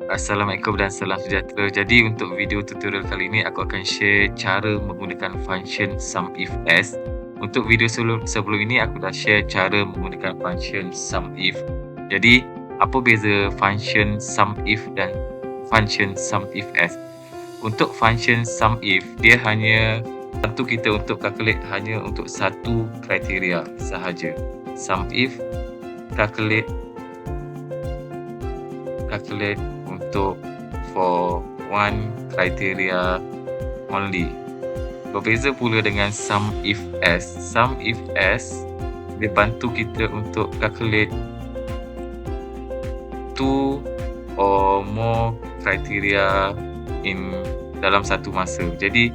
Assalamualaikum dan salam sejahtera. Jadi untuk video tutorial kali ini aku akan share cara menggunakan function SUMIF S. Untuk video sebelum ini aku dah share cara menggunakan function SUMIF. Jadi apa beza function SUMIF dan function SUMIF S? Untuk function SUMIF dia hanya bantu kita untuk calculate hanya untuk satu kriteria sahaja. SUMIF calculate untuk for one criteria only. Berbeza pula dengan SUMIF S. SUMIF S dia bantu kita untuk calculate two or more criteria dalam satu masa. Jadi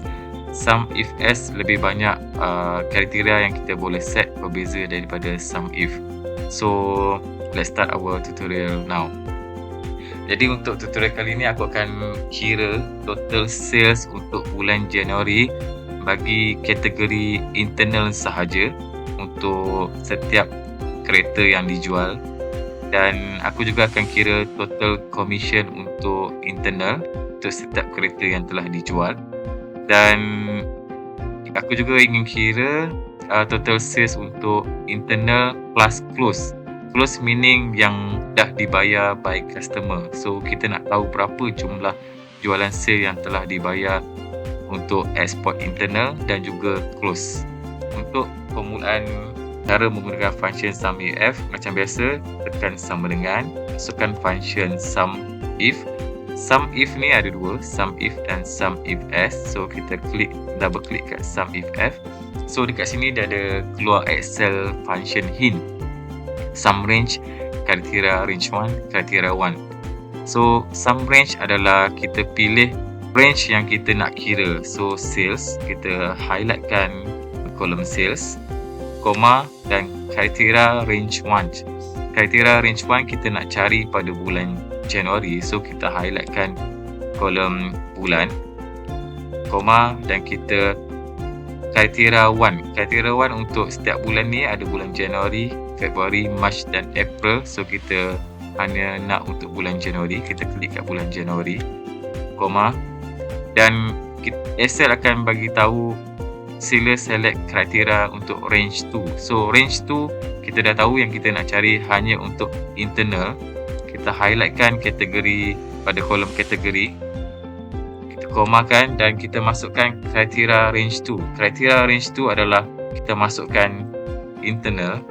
SUMIF S lebih banyak kriteria yang kita boleh set berbeza daripada SUMIF. So let's start our tutorial now. Jadi untuk tutorial kali ini aku akan kira total sales untuk bulan Januari bagi kategori internal sahaja untuk setiap kereta yang dijual, dan aku juga akan kira total commission untuk internal untuk setiap kereta yang telah dijual, dan aku juga ingin kira total sales untuk internal plus close. Close meaning yang dah dibayar by customer. So kita nak tahu berapa jumlah jualan sale yang telah dibayar untuk export internal dan juga close. Untuk permulaan cara menggunakan function SUMIF, macam biasa tekan sama dengan, masukkan function SUMIF. SUMIF ni ada dua, SUMIF dan SUMIF S. So kita double klik kat SUMIF F. So dekat sini dia ada keluar Excel function hint. Sum range, kriteria range 1, kriteria 1. So sum range adalah kita pilih range yang kita nak kira. So sales, kita highlightkan kolom sales, koma, dan kriteria range 1. Kriteria range 1 kita nak cari pada bulan Januari. So kita highlightkan kolom bulan, koma, dan kita kriteria 1. Kriteria 1 untuk setiap bulan ni ada bulan Januari, Februari, Mac dan April. So kita hanya nak untuk bulan Januari, kita klik kat bulan Januari, koma, dan Excel akan bagi tahu sila select kriteria untuk range 2. So range 2 kita dah tahu yang kita nak cari hanya untuk internal. Kita highlightkan kategori pada kolom kategori, kita komakan dan kita masukkan kriteria range 2. Kriteria range 2 adalah kita masukkan internal.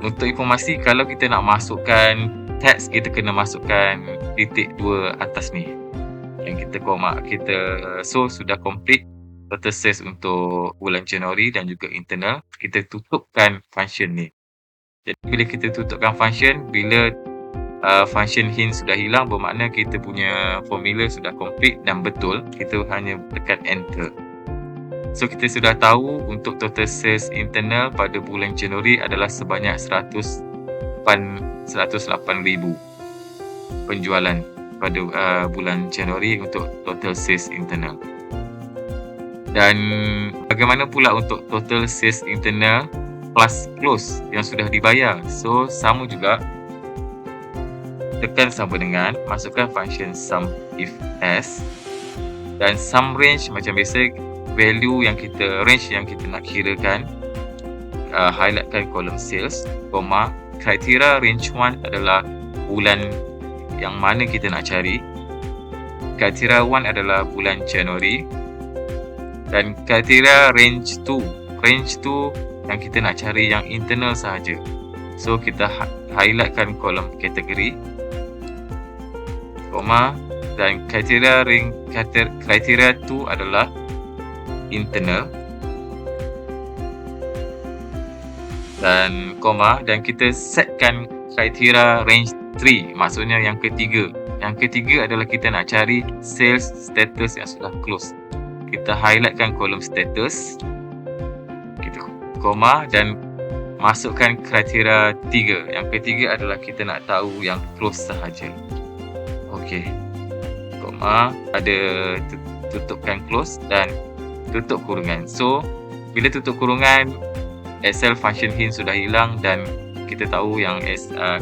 Untuk informasi, kalau kita nak masukkan text, kita kena masukkan titik 2 atas ni yang kita so sudah complete total sales untuk bulan Januari dan juga internal. Kita tutupkan function ni. Jadi bila kita tutupkan function, bila function hint sudah hilang, bermakna kita punya formula sudah complete dan betul. Kita hanya tekan enter. So kita sudah tahu untuk total sales internal pada bulan Januari adalah sebanyak 108,000 penjualan pada bulan Januari untuk total sales internal. Dan bagaimana pula untuk total sales internal plus close yang sudah dibayar? So sama juga, tekan sama dengan, masukkan function SUMIF S, dan sum range macam biasa, range yang kita nak kirakan, highlightkan kolom sales, koma, kriteria range 1 adalah bulan yang mana kita nak cari, kriteria 1 adalah bulan Januari, dan kriteria range 2 yang kita nak cari yang internal sahaja. So kita highlightkan kolom kategori, koma, dan kriteria 2 adalah internal, dan koma, dan kita setkan kriteria range 3, maksudnya yang ketiga. Yang ketiga adalah kita nak cari sales status yang sudah close. Kita highlightkan kolom status, kita koma, dan masukkan kriteria 3. Yang ketiga adalah kita nak tahu yang close sahaja. Okey, koma, ada tutupkan close dan tutup kurungan. So bila tutup kurungan, Excel function hint sudah hilang dan kita tahu yang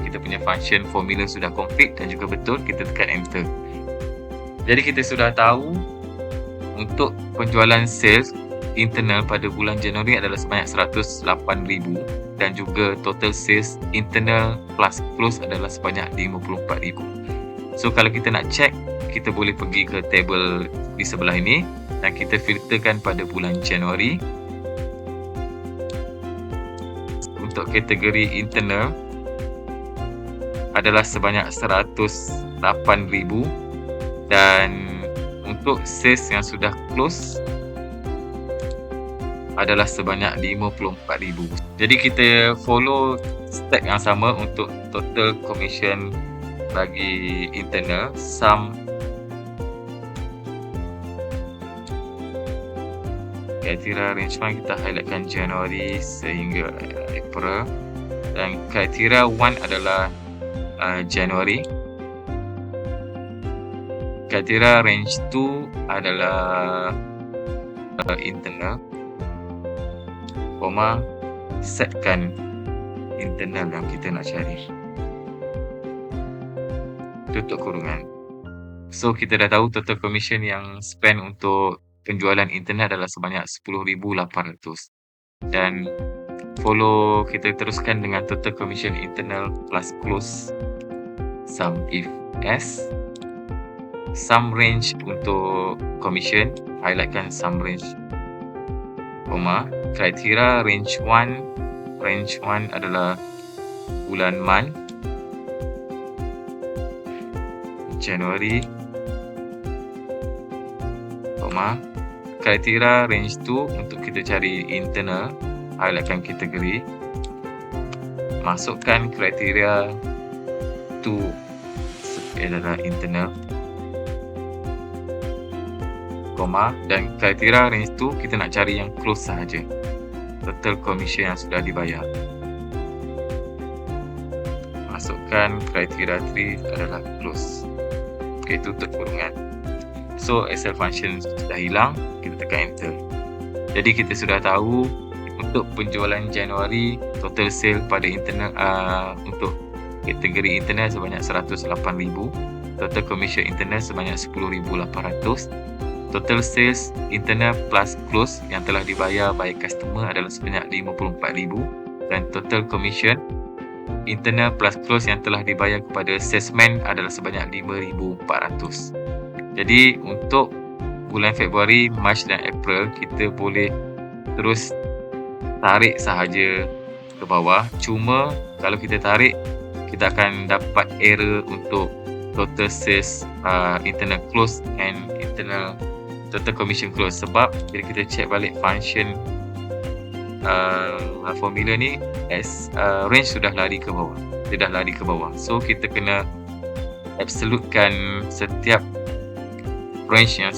kita punya function formula sudah complete dan juga betul, kita tekan enter. Jadi kita sudah tahu untuk penjualan sales internal pada bulan Januari adalah sebanyak 108,000 dan juga total sales internal plus close adalah sebanyak 54,000. So kalau kita nak check, kita boleh pergi ke table di sebelah ini dan kita filterkan pada bulan Januari. Untuk kategori internal adalah sebanyak 108,000 dan untuk sales yang sudah close adalah sebanyak 54,000. Jadi kita follow step yang sama untuk total commission bagi internal. Sum kriteria range 1 kita highlightkan Januari sehingga April dan kriteria 1 adalah Januari. Kriteria range 2 adalah internal, setkan internal yang kita nak cari, tutup kurungan. So kita dah tahu total commission yang spend untuk penjualan internal adalah sebanyak 10,800 dan kita teruskan dengan total commission internal plus close sum if s. Sum range untuk commission, highlightkan sum range, kriteria range 1. Range 1 adalah bulan month Januari, kriteria range 2 untuk kita cari internal, highlightkan kategori, masukkan kriteria 2 adalah internal, dan kriteria range 2 kita nak cari yang close sahaja, total commission yang sudah dibayar. Masukkan kriteria 3 adalah close. Okey, tutup kurungan. So Excel function sudah hilang, kita tekan enter. Jadi kita sudah tahu untuk penjualan Januari total sale pada internal untuk kategori internal sebanyak 108,000, total commission internal sebanyak 10,800. Total sales internal plus close yang telah dibayar by customer adalah sebanyak 54,000 dan total commission internal plus close yang telah dibayar kepada salesman adalah sebanyak 5,400. Jadi untuk bulan Februari, Mac dan April kita boleh terus tarik sahaja ke bawah. Cuma kalau kita tarik, kita akan dapat error untuk total sales internal close and internal total commission close, sebab bila kita check balik function formula ni range sudah lari ke bawah. Dia dah lari ke bawah. So kita kena absolutekan setiap range yang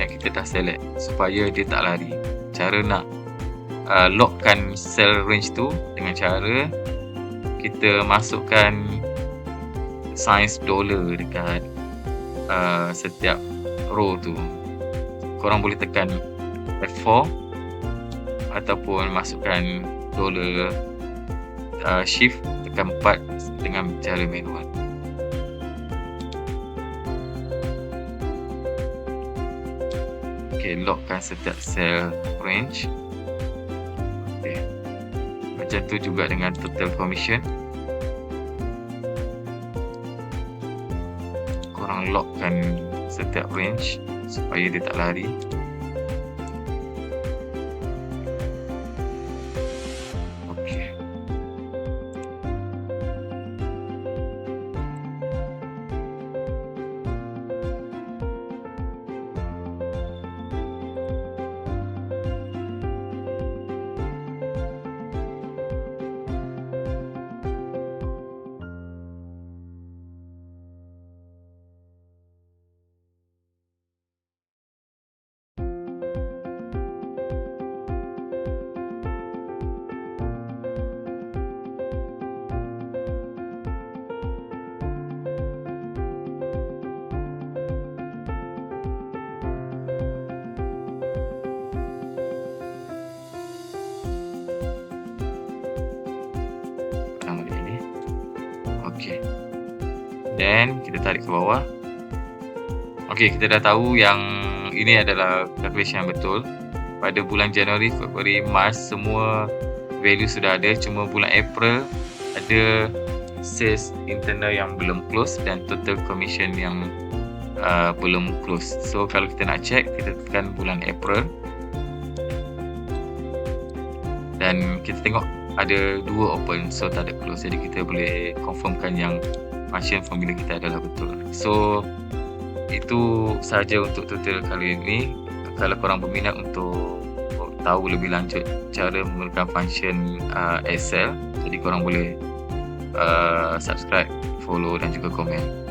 kita dah select supaya dia tak lari. Cara nak lockkan cell range tu dengan cara kita masukkan size dollar dekat setiap row tu. Korang boleh tekan F4 ataupun masukkan dollar shift tekan 4 dengan cara manual. Okay, lockkan setiap cell range. Okay. Macam tu juga dengan total commission. Korang lockkan setiap range supaya dia tak lari. Okey. Then kita tarik ke bawah. Okey, kita dah tahu yang ini adalah calculation yang betul. Pada bulan Januari, Februari, Mac semua value sudah ada. Cuma bulan April ada sales internal yang belum close dan total commission yang belum close. So kalau kita nak check, kita tekan bulan April dan kita tengok ada 2 open, so tak ada close. Jadi kita boleh confirmkan yang function formula kita adalah betul. So itu sahaja untuk tutorial kali ini. Kalau korang berminat untuk tahu lebih lanjut cara menggunakan function Excel, jadi korang boleh subscribe, follow dan juga komen.